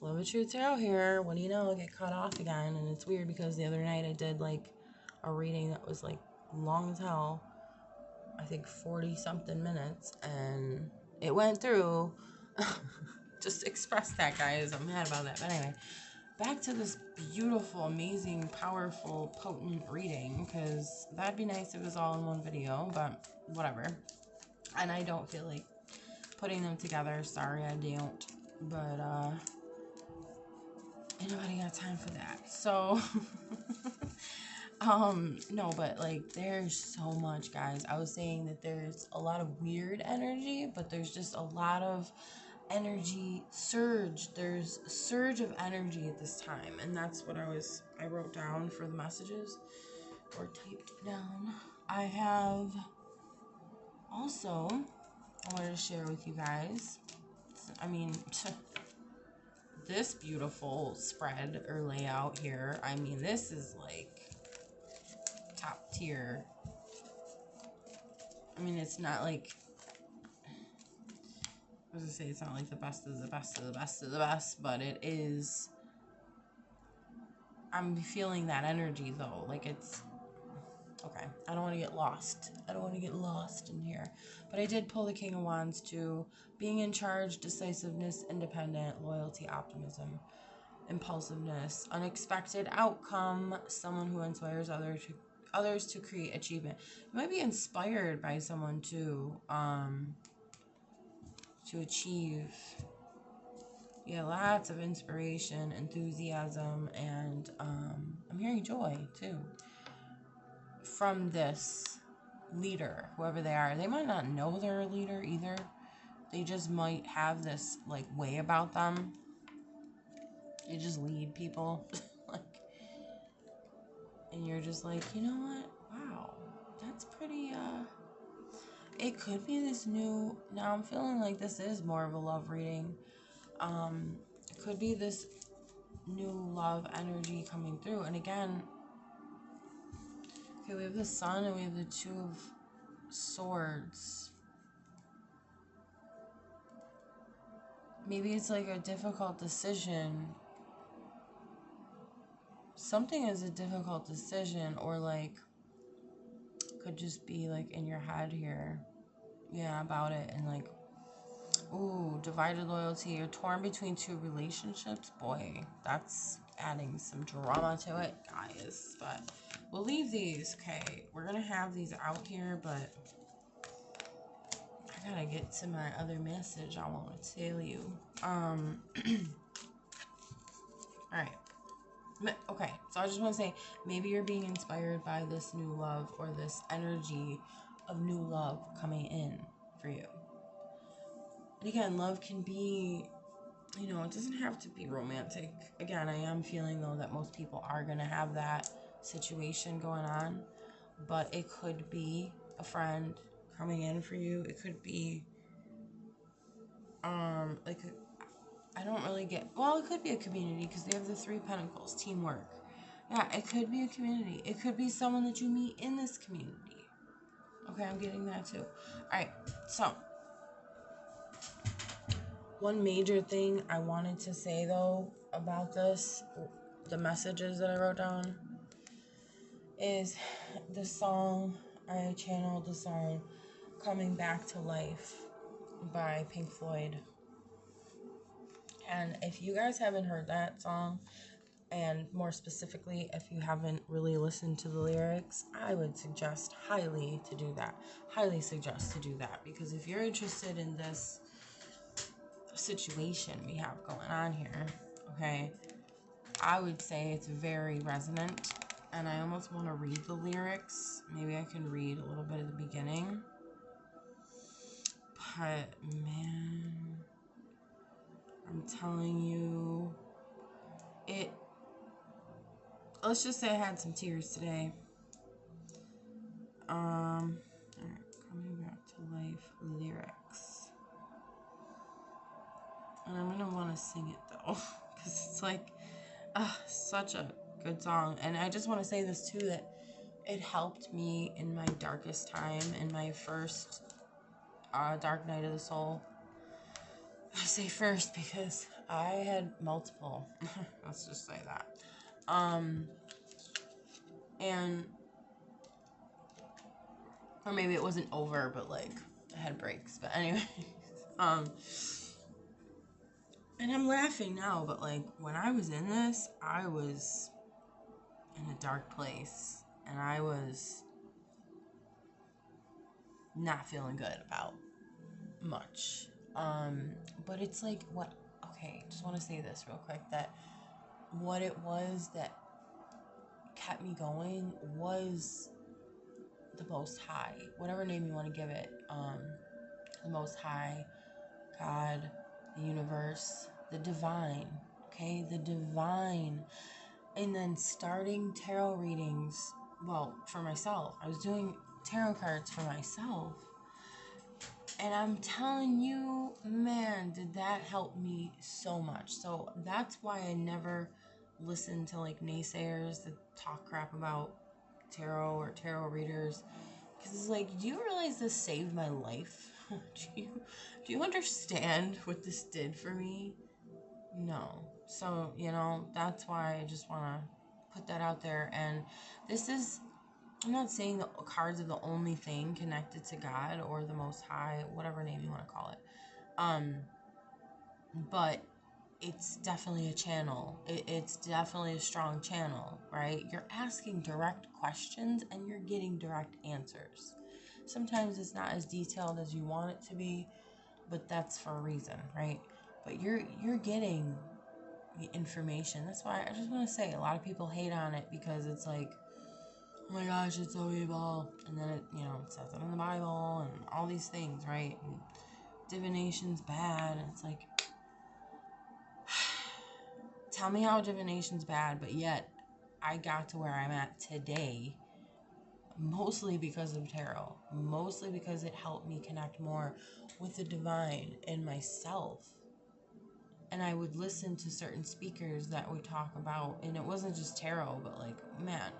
Love a true tarot here. What do you know? I get cut off again. And it's weird because the other night I did like a reading that was like long as hell. I think 40 something minutes. And it went through. Just express that, guys. I'm mad about that. But anyway, back to this beautiful, amazing, powerful, potent reading. Because that'd be nice if it was all in one video. But whatever. And I don't feel like putting them together. Sorry, I don't. But, ain't nobody got time for that. So, no, but like, there's so much, guys. I was saying that there's a lot of weird energy, but there's just a lot of energy surge. There's a surge of energy at this time. And that's what I wrote down for the messages, or typed down. I have also, I wanted to share with you guys, I mean, this beautiful spread or layout here. I mean, this is like top tier. I mean, it's not like, I was gonna say, it's not like the best of the best of the best of the best, but it is. I'm feeling that energy though. Like, it's okay. I don't want to get lost. I don't want to get lost in here. But I did pull the King of Wands too. Being in charge, decisiveness, independent, loyalty, optimism, impulsiveness, unexpected outcome, someone who inspires others to create achievement. You might be inspired by someone too, to achieve. Yeah, lots of inspiration, enthusiasm, and I'm hearing joy too from this leader, whoever they are. They might not know they're a leader either. They just might have this like way about them. They just lead people. Like, and you're just like, you know what? Wow, that's pretty, it could be this new, now I'm feeling like this is more of a love reading. It could be this new love energy coming through. And again, okay, we have the Sun and we have the Two of Swords. Maybe it's like a difficult decision. Something is a difficult decision, or like, could just be like in your head here. Yeah, about it. And like, ooh, divided loyalty. You're torn between two relationships. Boy, that's adding some drama to it, guys. But we'll leave these. Okay, we're gonna have these out here, but I gotta get to my other message I want to tell you. All right. Okay, so I just want to say, maybe you're being inspired by this new love, or this energy of new love coming in for you. And again, love can be, you know, it doesn't have to be romantic. Again, I am feeling though that most people are going to have that situation going on, but it could be a friend coming in for you. It could be, like, I don't really get, well, it could be a community because they have the Three Pentacles, teamwork. Yeah, it could be a community. It could be someone that you meet in this community. Okay, I'm getting that too. All right, so one major thing I wanted to say though about this, the messages that I wrote down, is the song, I channeled the song Coming Back to Life by Pink Floyd. And if you guys haven't heard that song, and more specifically, if you haven't really listened to the lyrics, I would suggest highly to do that. Highly suggest to do that, because if you're interested in this situation we have going on here, okay, I would say it's very resonant, and I almost want to read the lyrics. Maybe I can read a little bit at the beginning. But man, I'm telling you, let's just say I had some tears today. Alright, Coming Back to Life lyrics. And I'm gonna want to sing it though, because it's like, such a good song. And I just want to say this too, that it helped me in my darkest time, in my first dark night of the soul. I say first because I had multiple. Let's just say that. And or maybe it wasn't over, but like I had breaks. But anyway, and I'm laughing now, but like when I was in this, I was in a dark place, and I was not feeling good about much. But it's like what? Okay, just want to say this real quick, that what it was that kept me going was the Most High, whatever name you want to give it. The Most High, God, the universe, the divine. Okay, the divine. And then starting tarot readings. Well, for myself, I was doing tarot cards for myself. And I'm telling you, man, did that help me so much. So that's why I never listen to like naysayers that talk crap about tarot or tarot readers. Because it's like, do you realize this saved my life? do you understand what this did for me? No. So, that's why I just want to put that out there. And this is, I'm not saying the cards are the only thing connected to God or the Most High, whatever name you want to call it. But it's definitely a channel. It's definitely a strong channel, right? You're asking direct questions and you're getting direct answers. Sometimes it's not as detailed as you want it to be, but that's for a reason, right? But you're getting the information. That's why I just want to say a lot of people hate on it because it's like, oh my gosh, it's so evil. And then it says it in the Bible and all these things, right? And divination's bad. And it's like, tell me how divination's bad, but yet I got to where I'm at today mostly because of tarot. Mostly because it helped me connect more with the divine and myself. And I would listen to certain speakers that would talk about, and it wasn't just tarot, but like, man,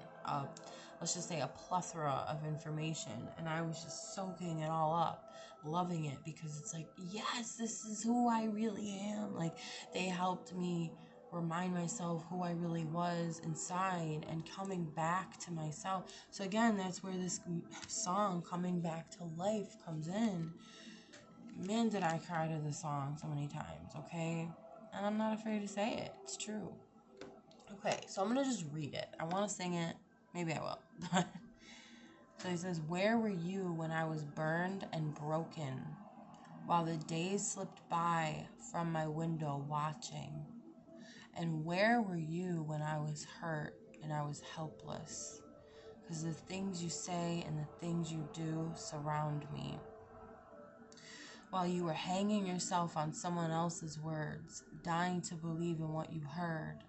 let's just say a plethora of information. And I was just soaking it all up, loving it, because it's like, yes, this is who I really am. Like, they helped me remind myself who I really was inside and coming back to myself. So again, that's where this song, Coming Back to Life, comes in. Man, did I cry to this song so many times, okay? And I'm not afraid to say it. It's true. Okay, so I'm going to just read it. I want to sing it. Maybe I will. So he says, where were you when I was burned and broken, while the days slipped by from my window watching? And where were you when I was hurt and I was helpless? Because the things you say and the things you do surround me. While you were hanging yourself on someone else's words, dying to believe in what you heard,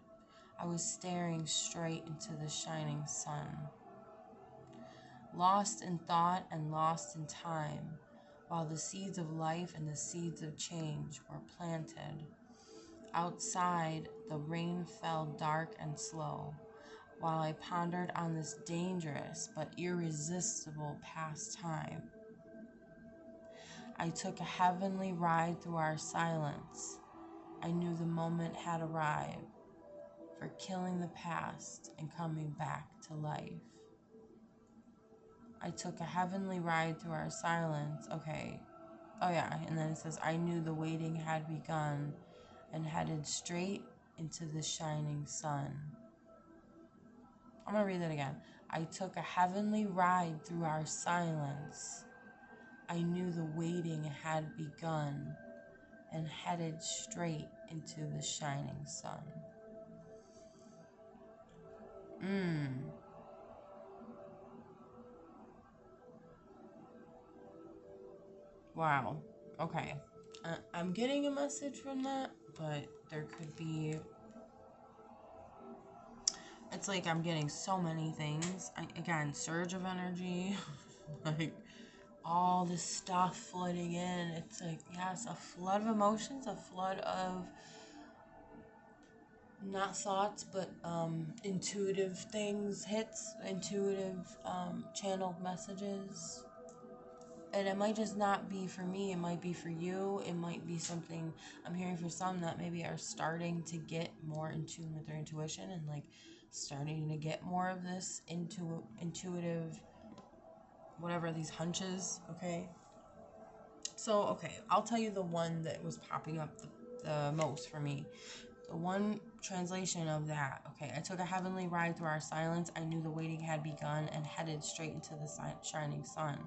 I was staring straight into the shining sun. Lost in thought and lost in time, while the seeds of life and the seeds of change were planted. Outside, the rain fell dark and slow, while I pondered on this dangerous but irresistible pastime. I took a heavenly ride through our silence. I knew the moment had arrived for killing the past and coming back to life. I took a heavenly ride through our silence. Okay. Oh yeah, and then it says, I knew the waiting had begun and headed straight into the shining sun. I'm going to read that again. I took a heavenly ride through our silence. I knew the waiting had begun and headed straight into the shining sun. Wow. Okay. I'm getting a message from that, but there could be... It's like I'm getting so many things. Again, surge of energy. Like, all this stuff flooding in. It's like, yes, a flood of emotions, a flood of not thoughts, but intuitive things, hits, intuitive channeled messages. And it might just not be for me. It might be for you. It might be something I'm hearing for some that maybe are starting to get more in tune with their intuition and like starting to get more of this intuitive, whatever, these hunches. Okay. So, okay, I'll tell you the one that was popping up the most for me. The one translation of that, okay, I took a heavenly ride through our silence. I knew the waiting had begun and headed straight into the shining sun.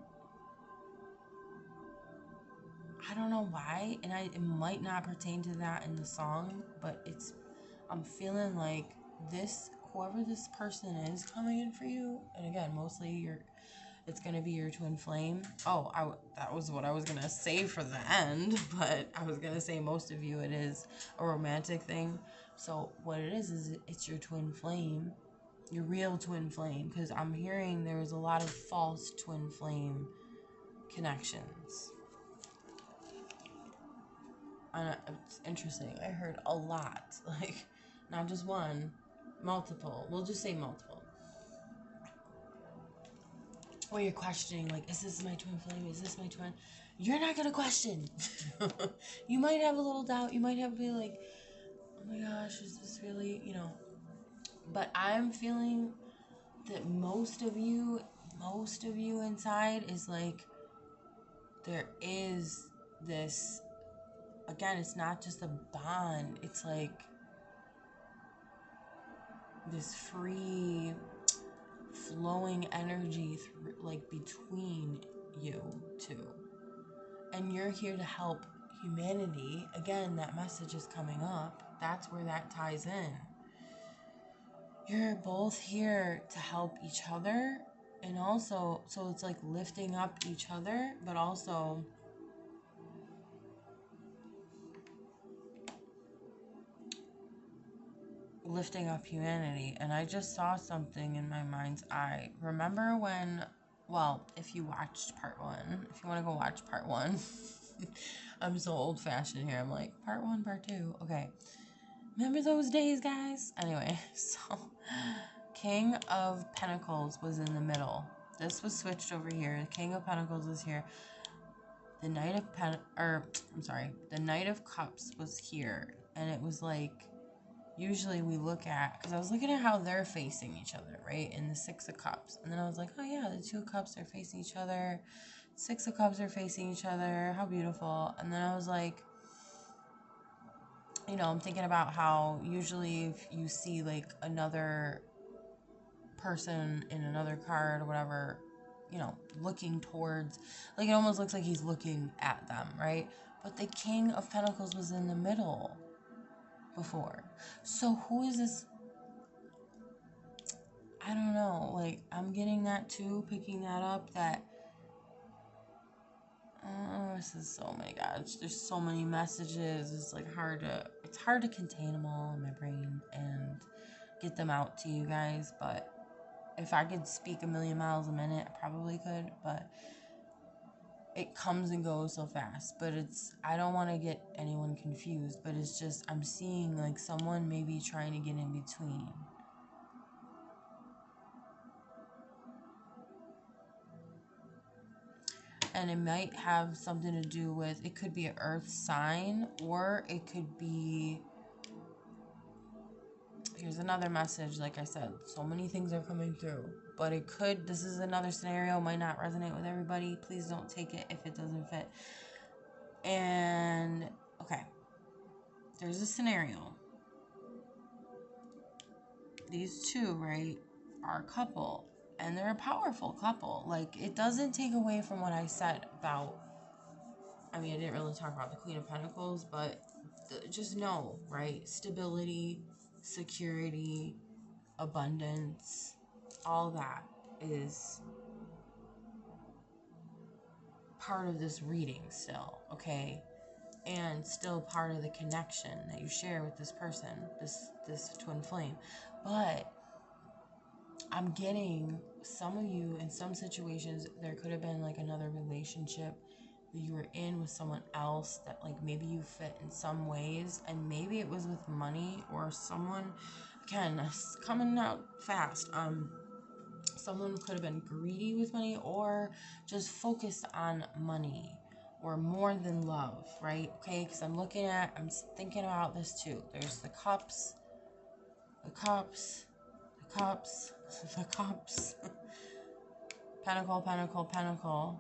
I don't know why, and it might not pertain to that in the song, but I'm feeling like whoever this person is coming in for you, and again, mostly it's going to be your twin flame. Oh, that was what I was going to say for the end, but I was going to say most of you, it is a romantic thing. So what it is it's your twin flame, your real twin flame, because I'm hearing there's a lot of false twin flame connections. It's interesting. I heard a lot, like not just one, multiple. We'll just say multiple. Or you're questioning, like, is this my twin flame? Is this my twin? You're not gonna question. You might have a little doubt. You might have to be like, oh my gosh, is this really, But I'm feeling that most of you inside is like, there is this. Again, it's not just a bond. It's like this free flowing energy like between you two, and you're here to help humanity. Again, that message is coming up. That's where that ties in. You're both here to help each other, and also, so it's like lifting up each other, but also lifting up humanity. And I just saw something in my mind's eye. Remember when, well, if you watched part one, if you want to go watch part one, I'm so old-fashioned here. I'm like, part one, part two. Okay. Remember those days, guys? Anyway, so King of Pentacles was in the middle. This was switched over here. The King of Pentacles was here. The Knight of the Knight of Cups was here. And it was like, usually we look at, because I was looking at how they're facing each other, right? In the Six of Cups. And then I was like, oh yeah, the Two of Cups are facing each other. Six of Cups are facing each other. How beautiful. And then I was like, I'm thinking about how usually if you see like another person in another card or whatever, looking towards, like it almost looks like he's looking at them, right? But the King of Pentacles was in the middle before. So who is this? I don't know. Like, I'm getting that too, picking that up, that this is, oh my gosh, there's so many messages. It's like it's hard to contain them all in my brain and get them out to you guys. But if I could speak a million miles a minute, I probably could, but it comes and goes so fast. But I don't want to get anyone confused, but it's just, I'm seeing like someone maybe trying to get in between. And it might have something to do with, it could be an earth sign, or it could be, here's another message. Like I said, so many things are coming through, but this is another scenario, might not resonate with everybody. Please don't take it if it doesn't fit. And okay, there's a scenario. These two, right, are a couple, and they're a powerful couple. Like, it doesn't take away from what I said about, I mean, I didn't really talk about the Queen of Pentacles, but just know, right? Stability, security, abundance, all that is part of this reading still, okay? And still part of the connection that you share with this person, this twin flame. But I'm getting some of you, in some situations, there could have been like another relationship that you were in with someone else that like maybe you fit in some ways, and maybe it was with money, or someone, again, coming out fast, someone could have been greedy with money or just focused on money or more than love, right? Okay, because I'm thinking about this too. There's the cups, the cups, the cups, the cups, pentacle, pentacle, pentacle,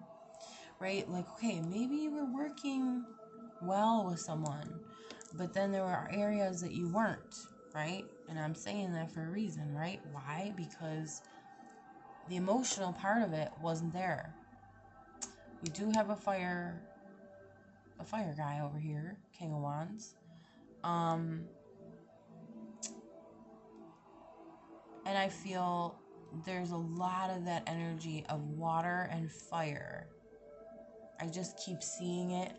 right? Like, okay, maybe you were working well with someone, but then there were areas that you weren't, right? And I'm saying that for a reason, right? Why? Because the emotional part of it wasn't there. We do have a fire guy over here, King of Wands. And I feel there's a lot of that energy of water and fire. I just keep seeing it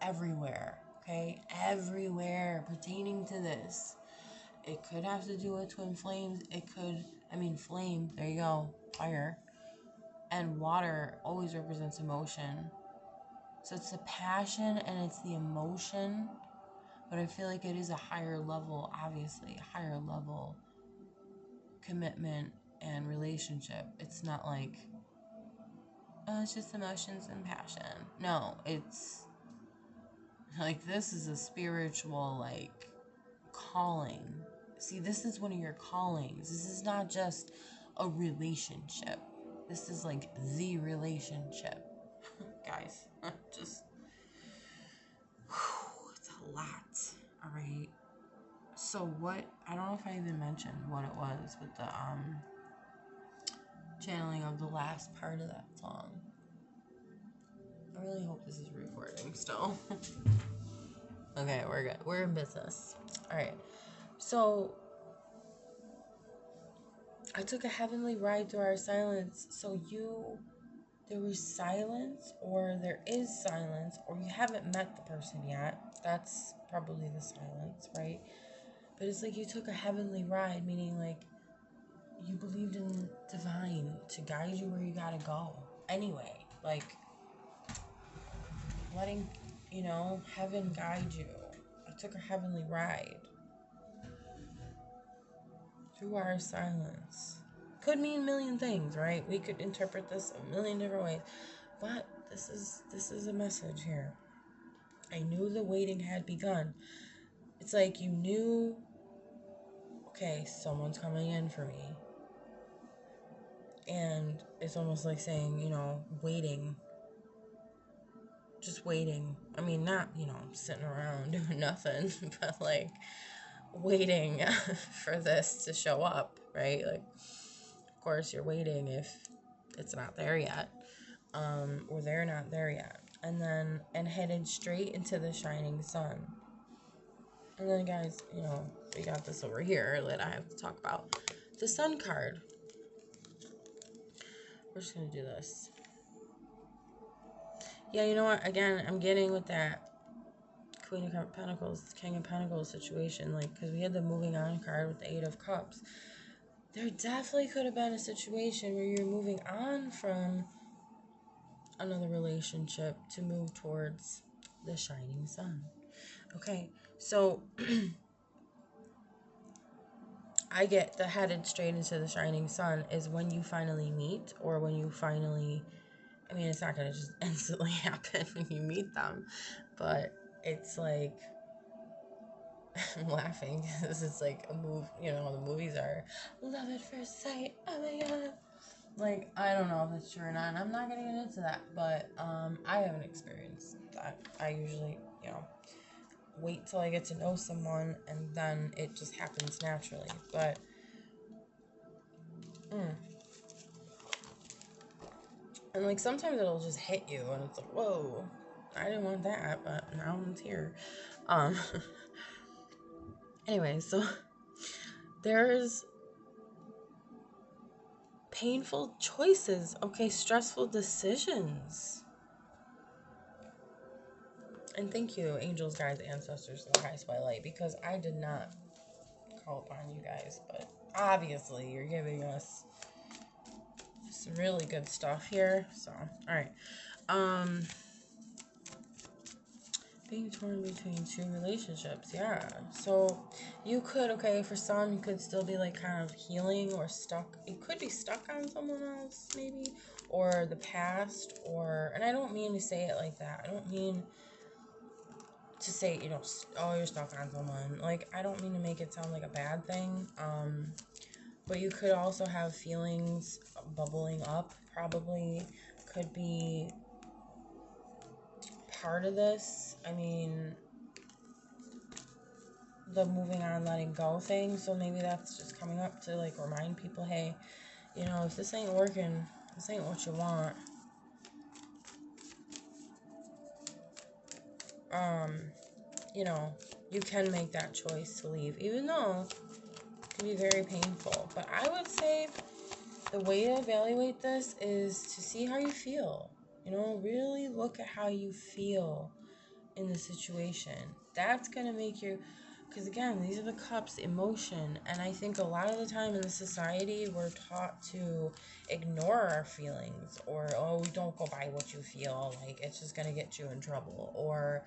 everywhere, okay? Everywhere pertaining to this. It could have to do with twin flames. Flame, there you go, fire. And water always represents emotion. So it's the passion and it's the emotion, but I feel like it is a higher level, obviously, a higher level commitment and relationship. It's not like, oh, it's just emotions and passion. No, it's like, this is a spiritual, like, calling. See, this is one of your callings. This is not just a relationship. This is like the relationship. Guys, just, it's a lot. All right. So what, I don't know if I even mentioned what it was with the channeling of the last part of that song. I really hope this is recording still. Okay, we're good. We're in business. All right. So I took a heavenly ride through our silence. So there was silence, or there is silence, or you haven't met the person yet. That's probably the silence, right? But it's like you took a heavenly ride, meaning like you believed in divine to guide you where you gotta go. Anyway, like letting, heaven guide you. I took a heavenly ride through our silence. Could mean a million things, right? We could interpret this a million different ways. But this is a message here. I knew the waiting had begun. It's like you knew, okay, someone's coming in for me. And it's almost like saying, waiting. Just waiting. I mean, not, sitting around doing nothing, but like waiting for this to show up, right? Like, of course, you're waiting if it's not there yet, or they're not there yet. And headed straight into the shining sun. And then, guys, we got this over here that I have to talk about. The sun card. We're just going to do this. Yeah, you know what? Again, I'm getting with that Queen of Pentacles, King of Pentacles situation. Like, because we had the moving on card with the Eight of Cups. There definitely could have been a situation where you're moving on from another relationship to move towards the shining sun. Okay, so I get the headed straight into the shining sun is when you finally meet, or when you finally, it's not going to just instantly happen when you meet them, but it's like, I'm laughing because it's like a move, the movies are love at first sight, oh my god. Like, I don't know if that's true or not, and I'm not going to get into that, but I haven't experienced that. I usually, wait till I get to know someone, and then it just happens naturally, but, and, like, sometimes it'll just hit you, and it's like, whoa, I didn't want that, but now it's here. Anyway, so, there's painful choices, okay, stressful decisions. And thank you, angels, guides, ancestors, and the highest by light, because I did not call upon you guys, but obviously you're giving us some really good stuff here. So, all right. being torn between two relationships, yeah. So you could, okay, for some, you could still be like kind of healing or stuck. You could be stuck on someone else, maybe, or the past, or, and I don't mean to say it like that. I don't mean to say, you know, oh, you're stuck on someone. Like, I don't mean to make it sound like a bad thing. But you could also have feelings bubbling up, probably could be part of this. I mean, the moving on, letting go thing. So maybe that's just coming up to like remind people, hey, you know, if this ain't working, this ain't what you want. You know, you can make that choice to leave, even though it can be very painful. But I would say the way to evaluate this is to see how you feel. You know, really look at how you feel in the situation. That's going to make you, because again, these are the cups, emotion. And I think a lot of the time in the society, we're taught to ignore our feelings, or, oh, don't go by what you feel. Like, it's just going to get you in trouble. Or,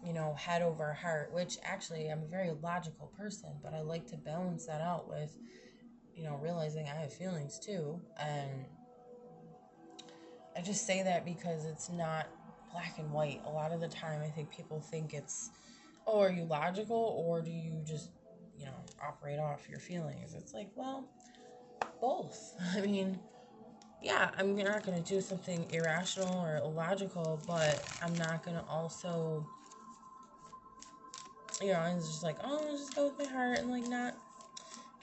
you know, head over heart, which actually I'm a very logical person, but I like to balance that out with, you know, realizing I have feelings too. And I just say that because it's not black and white. A lot of the time, I think people think it's, oh, are you logical or do you just, you know, operate off your feelings? It's like, well, both. I mean, yeah, I'm not going to do something irrational or illogical, but I'm not going to also, you know, it's just like, oh, I'll just go with my heart and like not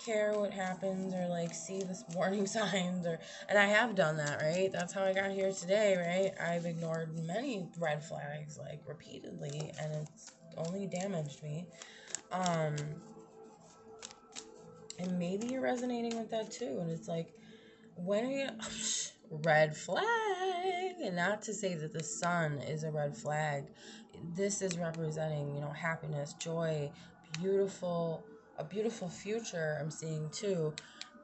care what happens or like see this warning signs, or, and I have done that, right? That's how I got here today, right? I've ignored many red flags like repeatedly, and it's only damaged me. And maybe you're resonating with that too, and it's like, when are you red flag? And not to say that the sun is a red flag. This is representing, you know, happiness, joy, a beautiful future I'm seeing too.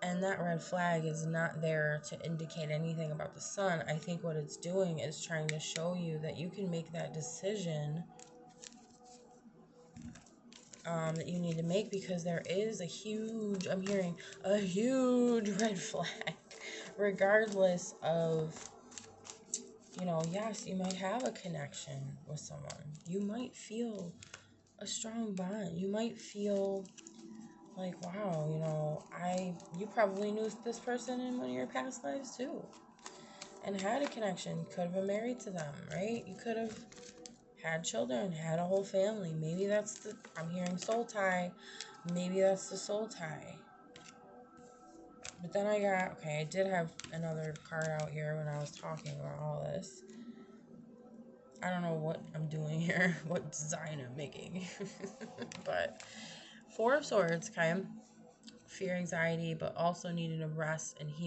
And that red flag is not there to indicate anything about the sun. I think what it's doing is trying to show you that you can make that decision that you need to make, because there is I'm hearing a huge red flag, regardless of, you know, yes, you might have a connection with someone. You might feel a strong bond. You might feel like, wow, you know, you probably knew this person in one of your past lives too, and had a connection. You could have been married to them, right? You could have had children, had a whole family. Maybe I'm hearing soul tie. Maybe that's the soul tie. But then I did have another card out here when I was talking about all this. I don't know what I'm doing here, what design I'm making. But Four of Swords, okay? Fear, anxiety, but also needing to rest and heal.